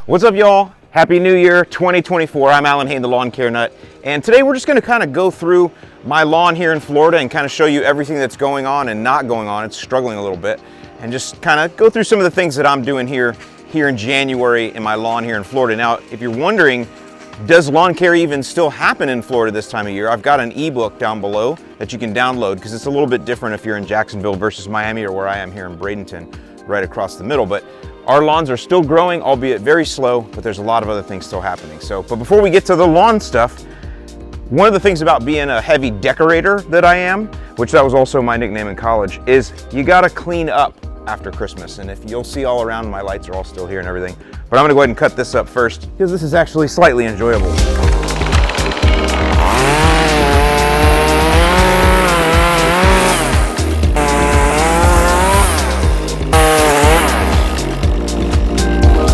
What's up, y'all? Happy New Year 2024. I'm Alan Hain, the Lawn Care Nut, and today we're just going to kind of go through my lawn here in Florida and kind of show you everything that's going on and not going on. It's struggling a little bit, and just kind of go through some of the things that I'm doing here in January in my lawn here in Florida. Now, if you're wondering, does lawn care even still happen in Florida this time of year? I've got an ebook down below that you can download because it's a little bit different if you're in Jacksonville versus Miami or where I am here in Bradenton, right across the middle. But our lawns are still growing, albeit very slow, but there's a lot of other things still happening. But before we get to the lawn stuff, one of the things about being a heavy decorator that I am, which that was also my nickname in college, is you gotta clean up after Christmas. And if you'll see all around, my lights are all still here and everything. But I'm gonna go ahead and cut this up first because this is actually slightly enjoyable.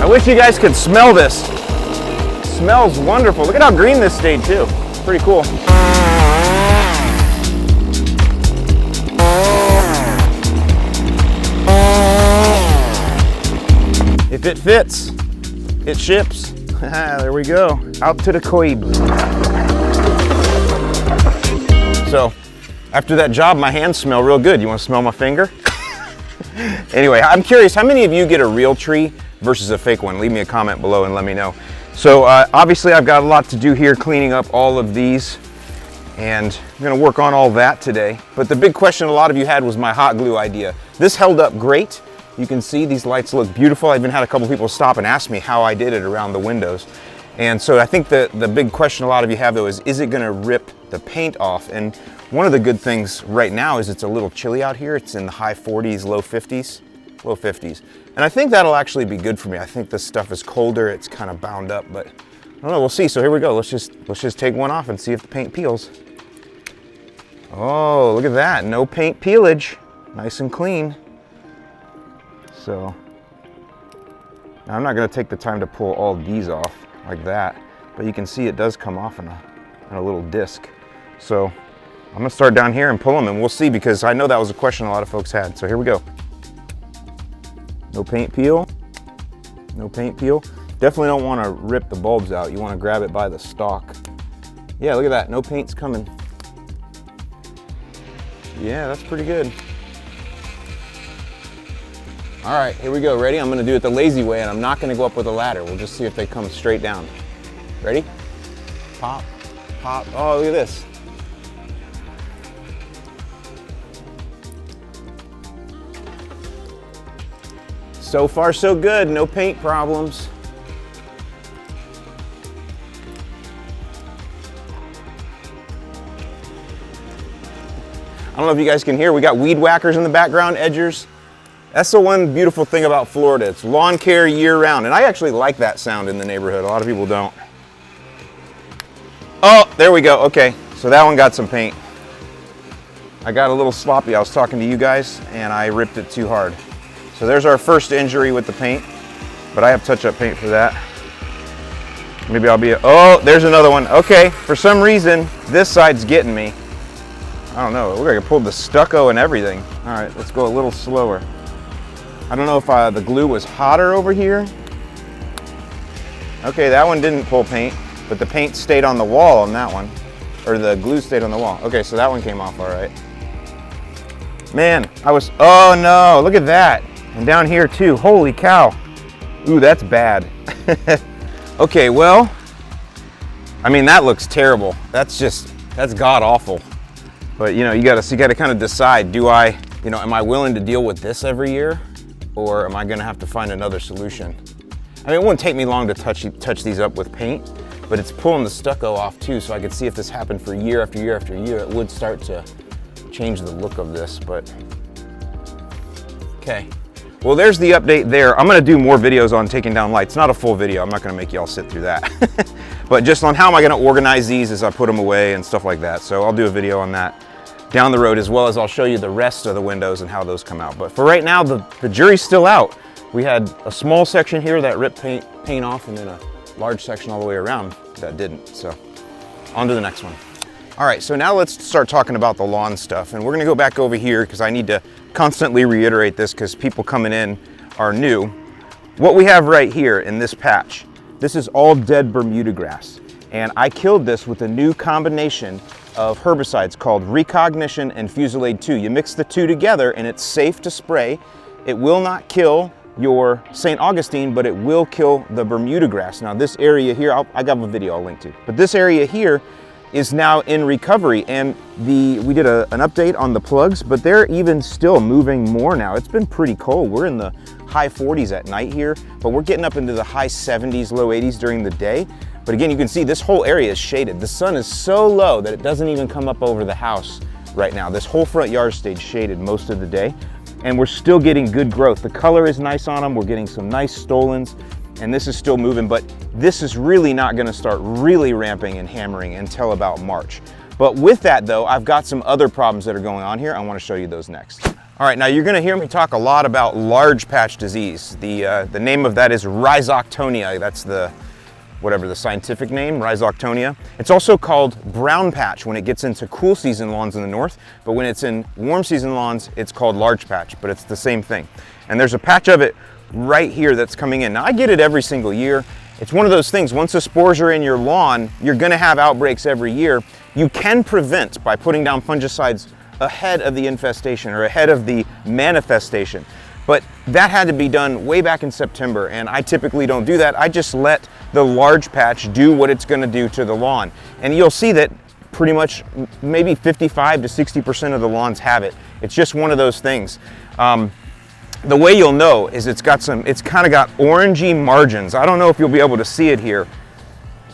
I wish you guys could smell this. It smells wonderful. Look at how green this stayed too. Pretty cool. If it fits, it ships. There we go. Out to the coib. So, after that job, my hands smell real good. You want to smell my finger? Anyway, I'm curious, how many of you get a real tree versus a fake one? Leave me a comment below and let me know. So obviously I've got a lot to do here cleaning up all of these, and I'm gonna work on all that today. But the big question a lot of you had was my hot glue idea. This held up great. You can see these lights look beautiful. I've even had a couple people stop and ask me how I did it around the windows. And so I think the big question a lot of you have though is it gonna rip the paint off? And one of the good things right now is it's a little chilly out here. It's in the high 40s, low 50s. Low 50s. And I think that'll actually be good for me. I think this stuff is colder, it's kind of bound up, but I don't know, we'll see. So here we go. Let's just take one off and see if the paint peels. Oh, look at that. No paint peelage. Nice and clean. So now I'm not going to take the time to pull all these off like that, but you can see it does come off in a little disc. So I'm going to start down here and pull them, and we'll see, because I know that was a question a lot of folks had. So here we go. No paint peel, no paint peel. Definitely don't want to rip the bulbs out. You want to grab it by the stalk. Yeah, look at that, no paint's coming. Yeah, that's pretty good. All right, here we go, ready? I'm gonna do it the lazy way, and I'm not gonna go up with a ladder. We'll just see if they come straight down. Ready? Pop, pop, oh, look at this. So far, so good. No paint problems. I don't know if you guys can hear, we got weed whackers in the background, edgers. That's the one beautiful thing about Florida. It's lawn care year round. And I actually like that sound in the neighborhood. A lot of people don't. Oh, there we go. Okay, so that one got some paint. I got a little sloppy. I was talking to you guys and I ripped it too hard. So there's our first injury with the paint, but I have touch-up paint for that. Maybe I'll be, oh, there's another one. Okay, for some reason, this side's getting me. I don't know, it looked like I pulled the stucco and everything. All right, let's go a little slower. I don't know if the glue was hotter over here. Okay, that one didn't pull paint, but the paint stayed on the wall on that one, or the glue stayed on the wall. Okay, so that one came off all right. Man, oh no, look at that. And down here too, holy cow. Ooh, that's bad. Okay, well, I mean, that looks terrible. That's god awful. But you know, you gotta kind of decide, am I willing to deal with this every year? Or am I gonna have to find another solution? I mean, it wouldn't take me long to touch these up with paint, but it's pulling the stucco off too, so I could see if this happened for year after year after year, it would start to change the look of this, but okay. Well, there's the update there. I'm gonna do more videos on taking down lights. Not a full video, I'm not gonna make y'all sit through that. But just on how am I gonna organize these as I put them away and stuff like that. So I'll do a video on that down the road, as well as I'll show you the rest of the windows and how those come out. But for right now, the jury's still out. We had a small section here that ripped paint off, and then a large section all the way around that didn't. So on to the next one. All right, so now let's start talking about the lawn stuff. And we're gonna go back over here because I need to constantly reiterate this because people coming in are new. what we have right here in this patch, this is all dead Bermuda grass. And I killed this with a new combination of herbicides called Recognition and Fusilade 2. You mix the two together and it's safe to spray. It will not kill your St. Augustine, but it will kill the Bermuda grass. Now this area here, I got a video I'll link to, but this area here is now in recovery, and we did an update on the plugs, but they're even still moving more now. It's been pretty cold. We're in the high 40s at night here, but we're getting up into the high 70s, low 80s during the day. But again, you can see this whole area is shaded. The sun is so low that it doesn't even come up over the house right now. This whole front yard stayed shaded most of the day, and we're still getting good growth. The color is nice on them. We're getting some nice stolons, and this is still moving, but this is really not gonna start really ramping and hammering until about March. But with that though, I've got some other problems that are going on here. I wanna show you those next. All right, now you're gonna hear me talk a lot about large patch disease. The name of that is Rhizoctonia. That's whatever the scientific name, Rhizoctonia. It's also called brown patch when it gets into cool season lawns in the north, but when it's in warm season lawns, it's called large patch, but it's the same thing. And there's a patch of it right here that's coming in. Now I get it every single year. It's one of those things, once the spores are in your lawn, you're gonna have outbreaks every year. You can prevent by putting down fungicides ahead of the infestation or ahead of the manifestation. But that had to be done way back in September, and I typically don't do that. I just let the large patch do what it's gonna do to the lawn. And you'll see that pretty much maybe 55 to 60% of the lawns have it. It's just one of those things. The way you'll know is it's kind of got orangey margins. I don't know if you'll be able to see it here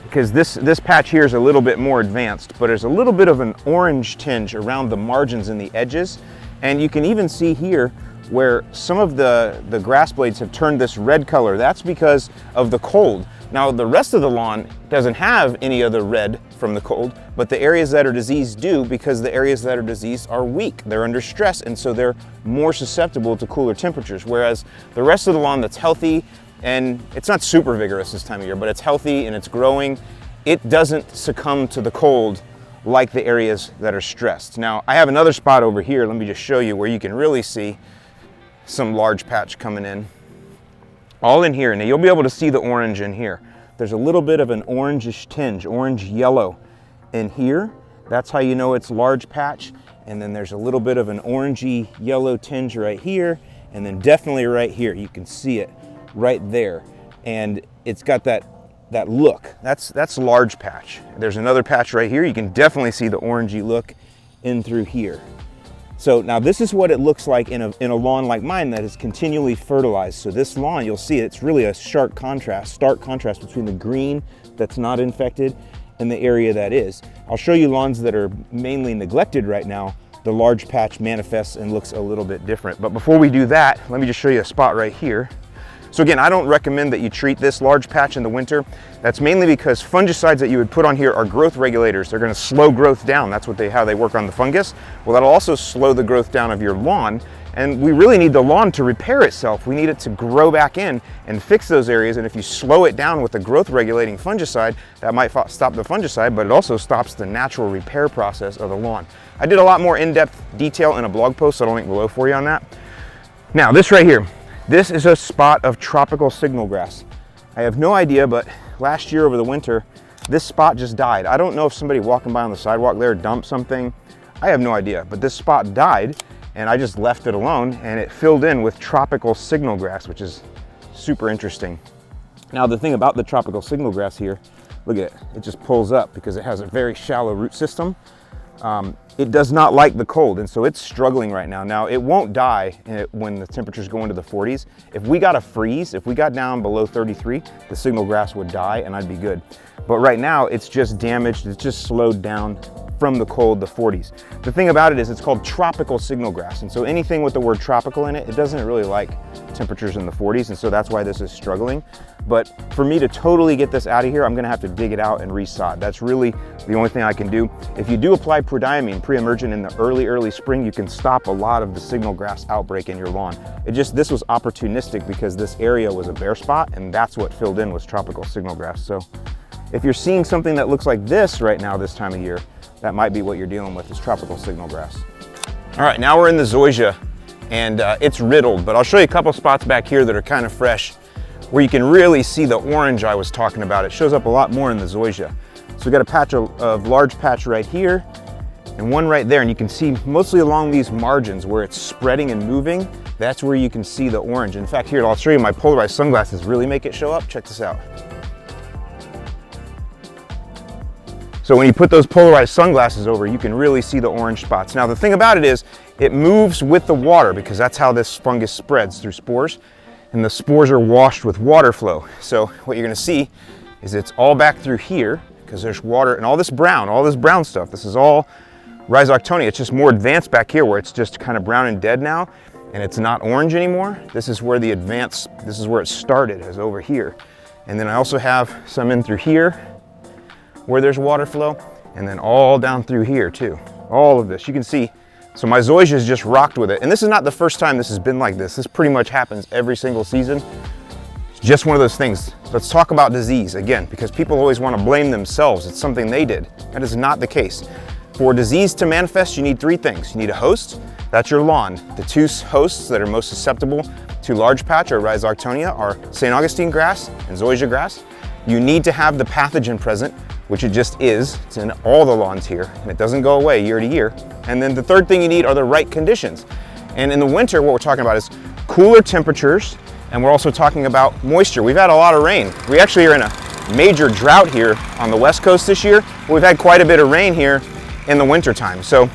because this patch here is a little bit more advanced, but there's a little bit of an orange tinge around the margins and the edges. And you can even see here where some of the grass blades have turned this red color. That's because of the cold. Now the rest of the lawn doesn't have any other red from the cold, but the areas that are diseased do, because the areas that are diseased are weak. They're under stress, and so they're more susceptible to cooler temperatures. Whereas the rest of the lawn that's healthy, and it's not super vigorous this time of year, but it's healthy and it's growing, it doesn't succumb to the cold like the areas that are stressed. Now I have another spot over here, let me just show you where you can really see some large patch coming in. All in here, and you'll be able to see the orange in here. There's a little bit of an orangish tinge, orange yellow in here. That's how you know it's large patch. And then there's a little bit of an orangey yellow tinge right here, and then definitely right here. You can see it right there. And it's got that look. That's large patch. There's another patch right here. You can definitely see the orangey look in through here. So now this is what it looks like in a lawn like mine that is continually fertilized. So this lawn, you'll see it's really a stark contrast between the green that's not infected and the area that is. I'll show you lawns that are mainly neglected right now. The large patch manifests and looks a little bit different. But before we do that, let me just show you a spot right here. So again, I don't recommend that you treat this large patch in the winter. That's mainly because fungicides that you would put on here are growth regulators. They're gonna slow growth down. That's how they work on the fungus. Well, that'll also slow the growth down of your lawn. And we really need the lawn to repair itself. We need it to grow back in and fix those areas. And if you slow it down with a growth regulating fungicide, that might stop the fungicide, but it also stops the natural repair process of the lawn. I did a lot more in-depth detail in a blog post, so I'll link below for you on that. Now, this right here. This is a spot of tropical signal grass. I have no idea, but last year over the winter, this spot just died. I don't know if somebody walking by on the sidewalk there dumped something. I have no idea, but this spot died and I just left it alone and it filled in with tropical signal grass, which is super interesting. Now the thing about the tropical signal grass here, look at it, it just pulls up because it has a very shallow root system. It does not like the cold, and so it's struggling right now. Now, it won't die when the temperatures go into the 40s. If we got a freeze, if we got down below 33, the signal grass would die and I'd be good. But right now, it's just damaged, it's just slowed down from the cold, the 40s. The thing about it is it's called tropical signal grass, and so anything with the word tropical in it, it doesn't really like temperatures in the 40s, and so that's why this is struggling. But for me to totally get this out of here, I'm gonna have to dig it out and resod. That's really the only thing I can do. If you do apply prodiamine pre-emergent in the early spring, you can stop a lot of the signal grass outbreak in your lawn. This was opportunistic because this area was a bare spot, and that's what filled in was tropical signal grass. So if you're seeing something that looks like this right now this time of year, that might be what you're dealing with, is tropical signal grass. All right, now we're in the zoysia, and it's riddled, but I'll show you a couple spots back here that are kind of fresh. where you can really see the orange I was talking about. It shows up a lot more in the zoysia. So we got a patch of large patch right here and one right there, and you can see mostly along these margins where it's spreading and moving. That's where you can see the orange. In fact, here, I'll show you my polarized sunglasses really make it show up. Check this out. So when you put those polarized sunglasses over, you can really see the orange spots. Now the thing about it is, it moves with the water because that's how this fungus spreads, through spores. And the spores are washed with water flow. So what you're gonna see is it's all back through here because there's water and all this brown stuff. This is all Rhizoctonia. It's just more advanced back here where it's just kind of brown and dead now and it's not orange anymore. This is where this is where it started, is over here. And then I also have some in through here where there's water flow, and then all down through here too. All of this, you can see. So my zoysia is just rocked with it. And this is not the first time this has been like this. This pretty much happens every single season. It's just one of those things. Let's talk about disease again, because people always want to blame themselves. It's something they did. That is not the case. For disease to manifest, you need three things. You need a host, that's your lawn. The two hosts that are most susceptible to large patch or Rhizoctonia are St. Augustine grass and zoysia grass. You need to have the pathogen present, which it just is. It's in all the lawns here, and it doesn't go away year to year. And then the third thing you need are the right conditions. And in the winter, what we're talking about is cooler temperatures, and we're also talking about moisture. We've had a lot of rain. We actually are in a major drought here on the West Coast this year. We've had quite a bit of rain here in the winter time. So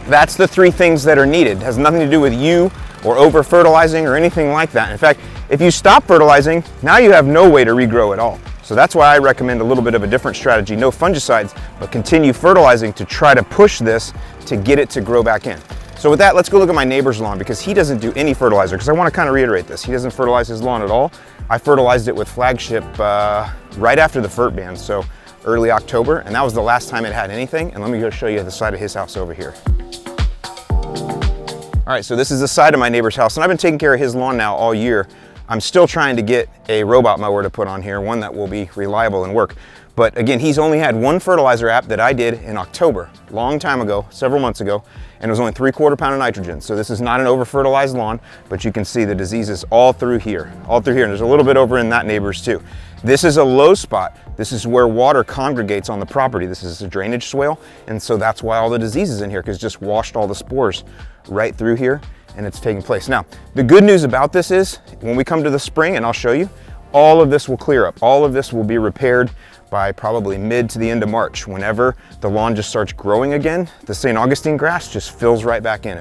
that's the three things that are needed. It has nothing to do with you or over fertilizing or anything like that. In fact, if you stop fertilizing, now you have no way to regrow at all. So that's why I recommend a little bit of a different strategy. No fungicides, but continue fertilizing to try to push this to get it to grow back in. So with that, let's go look at my neighbor's lawn, because he doesn't do any fertilizer, because I want to kind of reiterate this. He doesn't fertilize his lawn at all. I fertilized it with Flagship right after the Fert ban, so early October, and that was the last time it had anything. And let me go show you the side of his house over here. All right, so this is the side of my neighbor's house, and I've been taking care of his lawn now all year. I'm still trying to get a robot mower to put on here, one that will be reliable and work. But again, he's only had one fertilizer app that I did in October, long time ago, several months ago, and it was only 3/4 pound of nitrogen. So this is not an over-fertilized lawn, but you can see the disease is all through here, and there's a little bit over in that neighbor's too. This is a low spot. This is where water congregates on the property. This is a drainage swale, and so that's why all the disease is in here, because it just washed all the spores right through here, and it's taking place. Now, the good news about this is, when we come to the spring, and I'll show you, all of this will clear up. All of this will be repaired by probably mid to the end of March. Whenever the lawn just starts growing again, the St. Augustine grass just fills right back in.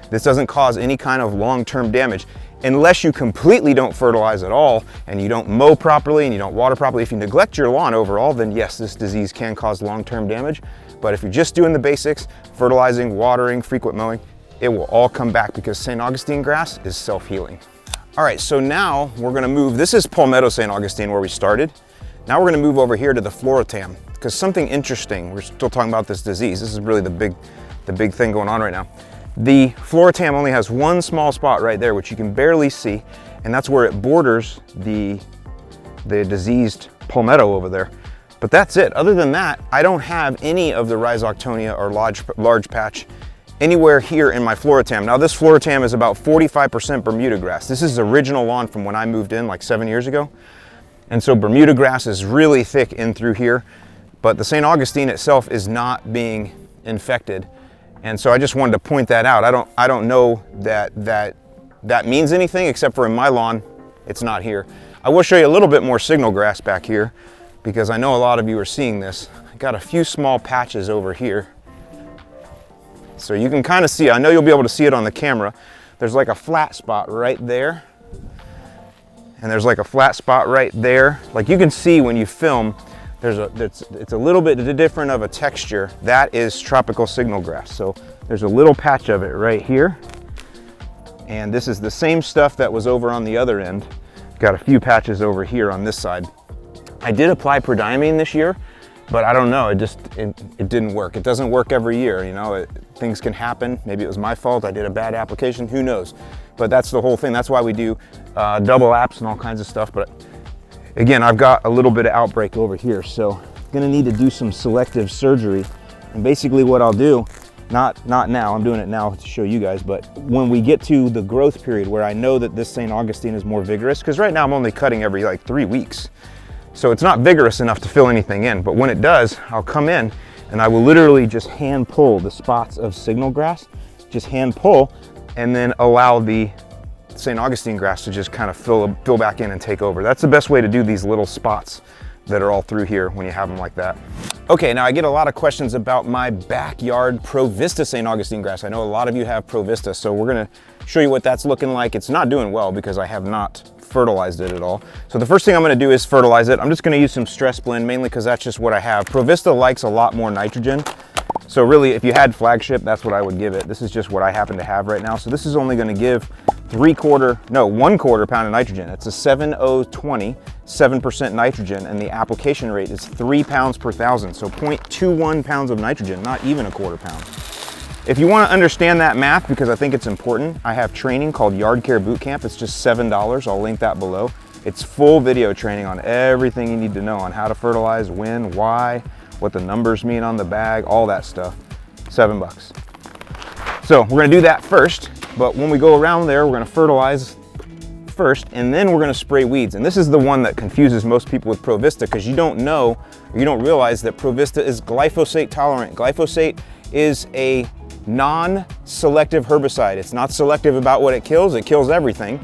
This doesn't cause any kind of long-term damage unless you completely don't fertilize at all and you don't mow properly and you don't water properly. If you neglect your lawn overall, then yes, this disease can cause long-term damage. But if you're just doing the basics, fertilizing, watering, frequent mowing, it will all come back, because St. Augustine grass is self-healing. All right, so now we're gonna move. This is Palmetto St. Augustine where we started. Now we're gonna move over here to the Floratam, because something interesting, we're still talking about this disease. This is really the big thing going on right now. The Floratam only has one small spot right there, which you can barely see, and that's where it borders the diseased palmetto over there. But that's it. Other than that, I don't have any of the Rhizoctonia or large patch anywhere here in my Floratam. Now this Floratam is about 45% Bermuda grass. This is original lawn from when I moved in like 7 years ago. And so Bermuda grass is really thick in through here, but the St. Augustine itself is not being infected. And so I just wanted to point that out. I don't know that means anything, except for in my lawn, it's not here. I will show you a little bit more signal grass back here, because I know a lot of you are seeing this. I got a few small patches over here. So you can kind of see, I know you'll be able to see it on the camera. There's like a flat spot right there. And there's like a flat spot right there. Like you can see when you film, it's a little bit different of a texture. That is tropical signal grass. So there's a little patch of it right here. And this is the same stuff that was over on the other end. Got a few patches over here on this side. I did apply prodiamine this year, but I don't know, it didn't work. It doesn't work every year, you know, things can happen. Maybe it was my fault, I did a bad application, who knows? But that's the whole thing. That's why we do double apps and all kinds of stuff. But again, I've got a little bit of outbreak over here, so I'm gonna need to do some selective surgery. And basically what I'll do Not now, I'm doing it now to show you guys, but when we get to the growth period where I know that this St. Augustine is more vigorous, because right now I'm only cutting every like 3 weeks. So it's not vigorous enough to fill anything in, but when it does, I'll come in and I will literally just hand pull the spots of signal grass, just hand pull, and then allow the St. Augustine grass to just kind of fill back in and take over. That's the best way to do these little spots that are all through here when you have them like that. Okay, now I get a lot of questions about my backyard ProVista St. Augustine grass. I know a lot of you have ProVista, so we're gonna show you what that's looking like. It's not doing well because I have not fertilized it at all. So the first thing I'm gonna do is fertilize it. I'm just gonna use some stress blend, mainly because that's just what I have. ProVista likes a lot more nitrogen. So really, if you had Flagship, that's what I would give it. This is just what I happen to have right now. So this is only gonna give 1/4 pound of nitrogen. It's a 7-0-20, 7% nitrogen, and the application rate is 3 pounds per thousand. So 0.21 pounds of nitrogen, not even 1/4 pound. If you want to understand that math, because I think it's important, I have training called Yard Care Bootcamp. It's just $7. I'll link that below. It's full video training on everything you need to know on how to fertilize, when, why, what the numbers mean on the bag, all that stuff. $7. So we're going to do that first, but when we go around there, we're going to fertilize first, and then we're going to spray weeds. And this is the one that confuses most people with ProVista, because you don't know, or you don't realize that ProVista is glyphosate tolerant. Glyphosate is a non-selective herbicide. It's not selective about what it kills everything.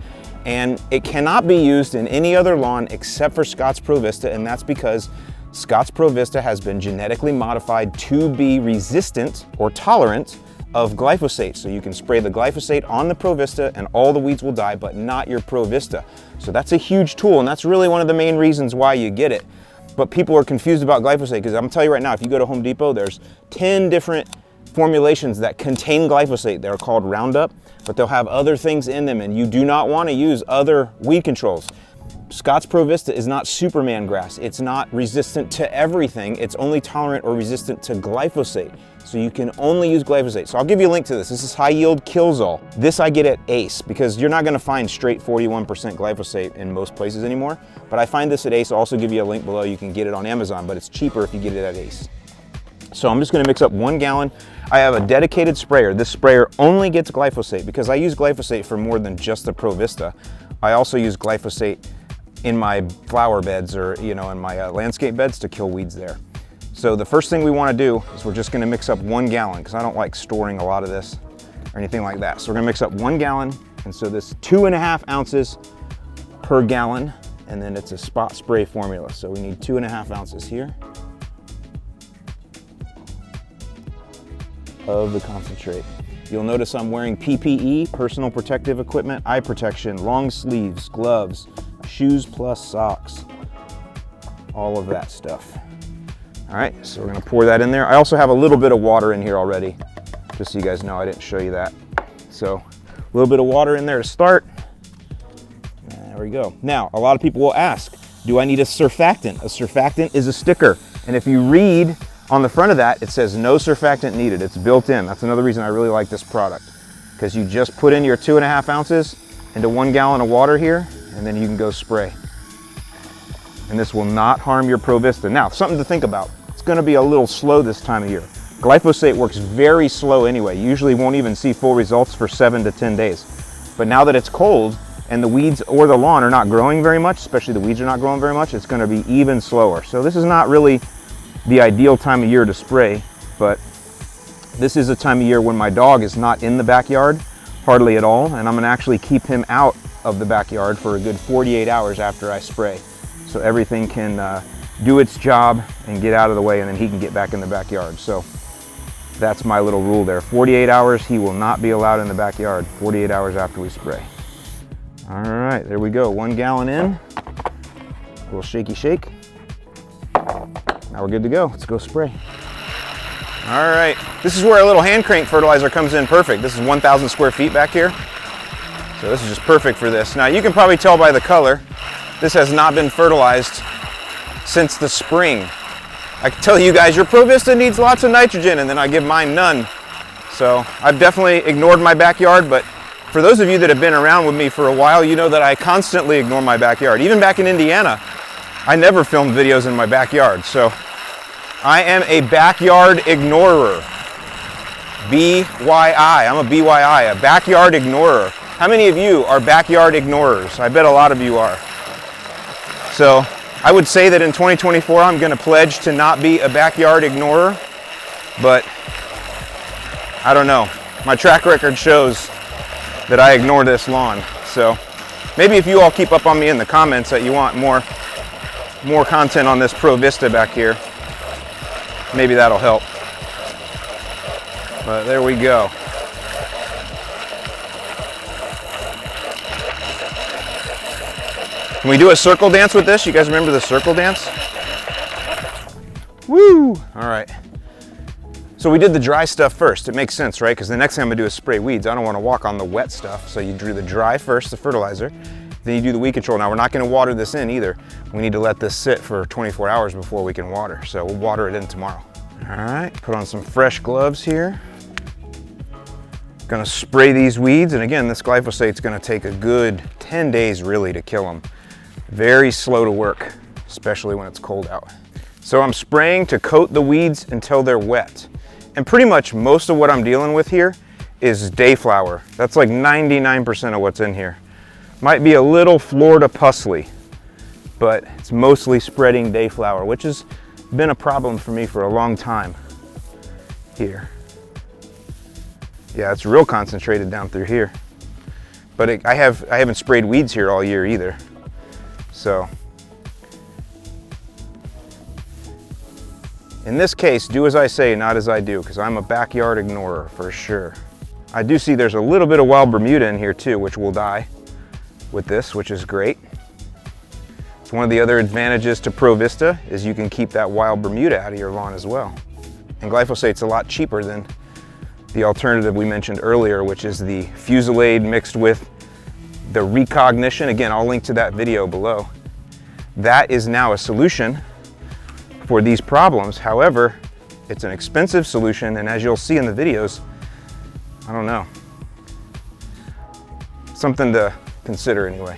And it cannot be used in any other lawn except for Scott's ProVista, and that's because Scott's ProVista has been genetically modified to be resistant or tolerant of glyphosate. So you can spray the glyphosate on the ProVista and all the weeds will die, but not your ProVista. So that's a huge tool, and that's really one of the main reasons why you get it. But people are confused about glyphosate, because I'm gonna tell you right now, if you go to Home Depot, there's 10 different formulations that contain glyphosate. They're called Roundup, but they'll have other things in them, and you do not want to use other weed controls. Scott's ProVista is not Superman grass. It's not resistant to everything. It's only tolerant or resistant to glyphosate. So you can only use glyphosate. So I'll give you a link to this. This is high yield Killzall. This I get at Ace, because you're not gonna find straight 41% glyphosate in most places anymore. But I find this at Ace. I'll also give you a link below. You can get it on Amazon, but it's cheaper if you get it at Ace. So I'm just gonna mix up 1 gallon. I have a dedicated sprayer. This sprayer only gets glyphosate, because I use glyphosate for more than just the ProVista. I also use glyphosate in my flower beds, or in my landscape beds, to kill weeds there. So the first thing we want to do is we're just going to mix up 1 gallon, because I don't like storing a lot of this or anything like that. So we're going to mix up 1 gallon, and so this 2.5 ounces per gallon, and then it's a spot spray formula. So we need 2.5 ounces here of the concentrate. You'll notice I'm wearing PPE, personal protective equipment, eye protection, long sleeves, gloves, shoes plus socks, all of that stuff. All right, so we're gonna pour that in there. I also have a little bit of water in here already, just so you guys know I didn't show you that. So a little bit of water in there to start. There we go. Now, a lot of people will ask, do I need a surfactant? A surfactant is a sticker, and if you read on the front of that, it says no surfactant needed. It's built in. That's another reason I really like this product, because you just put in your 2.5 ounces into 1 gallon of water here, and then you can go spray. And this will not harm your ProVista. Now, something to think about. It's gonna be a little slow this time of year. Glyphosate works very slow anyway. You usually won't even see full results for 7 to 10 days. But now that it's cold and the weeds or the lawn are not growing very much, especially the weeds are not growing very much, it's gonna be even slower. So this is not really the ideal time of year to spray, but this is a time of year when my dog is not in the backyard hardly at all, and I'm gonna actually keep him out of the backyard for a good 48 hours after I spray, so everything can do its job and get out of the way, and then he can get back in the backyard. So that's my little rule there. 48 hours, he will not be allowed in the backyard, 48 hours after we spray. All right, there we go, 1 gallon in, a little shaky shake. Now we're good to go. Let's go spray. All right, this is where a little hand crank fertilizer comes in perfect. This is 1,000 square feet back here. So this is just perfect for this. Now you can probably tell by the color, this has not been fertilized since the spring. I can tell you guys, your ProVista needs lots of nitrogen, and then I give mine none. So I've definitely ignored my backyard, but for those of you that have been around with me for a while, you know that I constantly ignore my backyard. Even back in Indiana, I never filmed videos in my backyard. So I am a backyard ignorer. BYI. I'm a BYI, a backyard ignorer. How many of you are backyard ignorers? I bet a lot of you are. So I would say that in 2024, I'm going to pledge to not be a backyard ignorer, but I don't know. My track record shows that I ignore this lawn. So maybe if you all keep up on me in the comments that you want more content on this ProVista back here, maybe that'll help. But there we go. Can we do a circle dance with this? You guys remember the circle dance? Woo! All right. So we did the dry stuff first. It makes sense, right? Because the next thing I'm gonna do is spray weeds. I don't want to walk on the wet stuff. So you do the dry first, the fertilizer. Then you do the weed control. Now we're not gonna water this in either. We need to let this sit for 24 hours before we can water. So we'll water it in tomorrow. All right, put on some fresh gloves here. Gonna spray these weeds. And again, this glyphosate's gonna take a good 10 days really to kill them. Very slow to work, especially when it's cold out. So I'm spraying to coat the weeds until they're wet. And pretty much most of what I'm dealing with here is dayflower. That's like 99% of what's in here. Might be a little Florida pusley, but it's mostly spreading dayflower, which has been a problem for me for a long time here. Yeah, it's real concentrated down through here. But I haven't sprayed weeds here all year either. So in this case, do as I say, not as I do, because I'm a backyard ignorer for sure. I do see there's a little bit of wild Bermuda in here too, which will die with this, which is great. It's one of the other advantages to ProVista is you can keep that wild Bermuda out of your lawn as well. And glyphosate's a lot cheaper than the alternative we mentioned earlier, which is the Fusilade mixed with the Recognition. Again, I'll link to that video below. That is now a solution for these problems. However, it's an expensive solution, and as you'll see in the videos, I don't know. Something to consider anyway.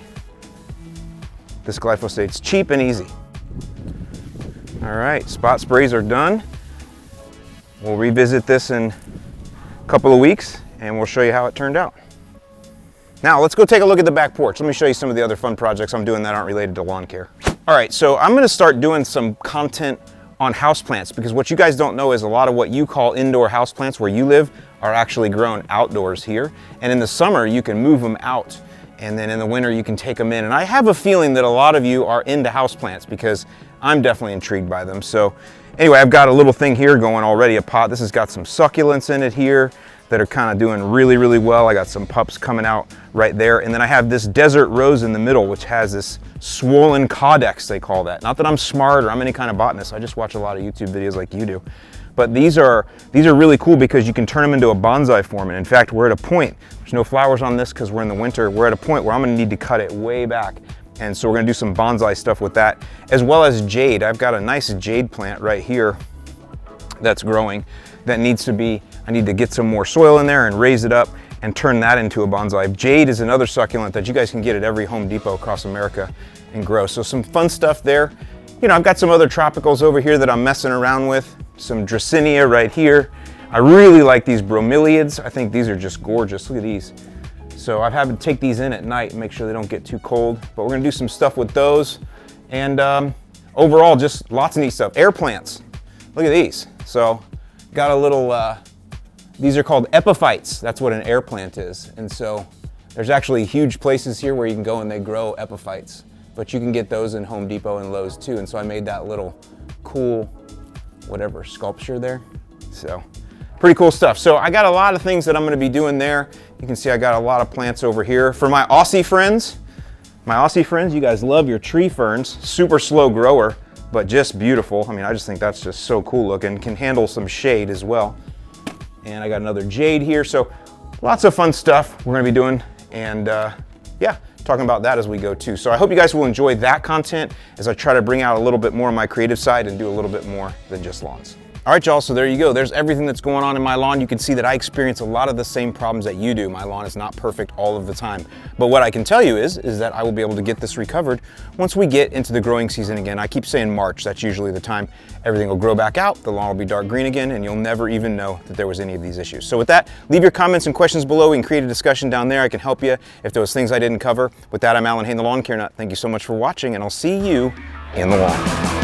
This glyphosate's cheap and easy. All right, spot sprays are done. We'll revisit this in a couple of weeks and we'll show you how it turned out. Now let's go take a look at the back porch. Let me show you some of the other fun projects I'm doing that aren't related to lawn care. All right, so I'm gonna start doing some content on houseplants, because what you guys don't know is a lot of what you call indoor houseplants where you live are actually grown outdoors here. And in the summer, you can move them out. And then in the winter, you can take them in. And I have a feeling that a lot of you are into houseplants because I'm definitely intrigued by them. So anyway, I've got a little thing here going already, a pot. This has got some succulents in it here that are kind of doing really, really well. I got some pups coming out right there. And then I have this desert rose in the middle, which has this swollen caudex, they call that. Not that I'm smart or I'm any kind of botanist. I just watch a lot of YouTube videos like you do. But these are really cool because you can turn them into a bonsai form. And in fact, we're at a point, there's no flowers on this because we're in the winter. We're at a point where I'm gonna need to cut it way back. And so we're gonna do some bonsai stuff with that, as well as jade. I've got a nice jade plant right here that's growing that needs to be, I need to get some more soil in there and raise it up and turn that into a bonsai. Jade is another succulent that you guys can get at every Home Depot across America and grow. So some fun stuff there. You know, I've got some other tropicals over here that I'm messing around with. Some Dracaena right here. I really like these bromeliads. I think these are just gorgeous. Look at these. So I've had to take these in at night and make sure they don't get too cold. But we're gonna do some stuff with those. And overall, just lots of neat stuff. Air plants. Look at these. So got a little, these are called epiphytes. That's what an air plant is. And so there's actually huge places here where you can go and they grow epiphytes. But you can get those in Home Depot and Lowe's too. And so I made that little cool, whatever, sculpture there. So pretty cool stuff. So I got a lot of things that I'm gonna be doing there. You can see I got a lot of plants over here. For my Aussie friends, you guys love your tree ferns. Super slow grower, but just beautiful. I mean, I just think that's just so cool looking. Can handle some shade as well. And I got another jade here. So lots of fun stuff we're gonna be doing. And yeah, talking about that as we go too. So I hope you guys will enjoy that content as I try to bring out a little bit more of my creative side and do a little bit more than just lawns. All right, y'all, so there you go. There's everything that's going on in my lawn. You can see that I experience a lot of the same problems that you do. My lawn is not perfect all of the time. But what I can tell you is that I will be able to get this recovered once we get into the growing season again. I keep saying March, that's usually the time everything will grow back out, the lawn will be dark green again, and you'll never even know that there was any of these issues. So with that, leave your comments and questions below. We can create a discussion down there. I can help you if there was things I didn't cover. With that, I'm Alan Hain, the Lawn Care Nut. Thank you so much for watching, and I'll see you in the lawn.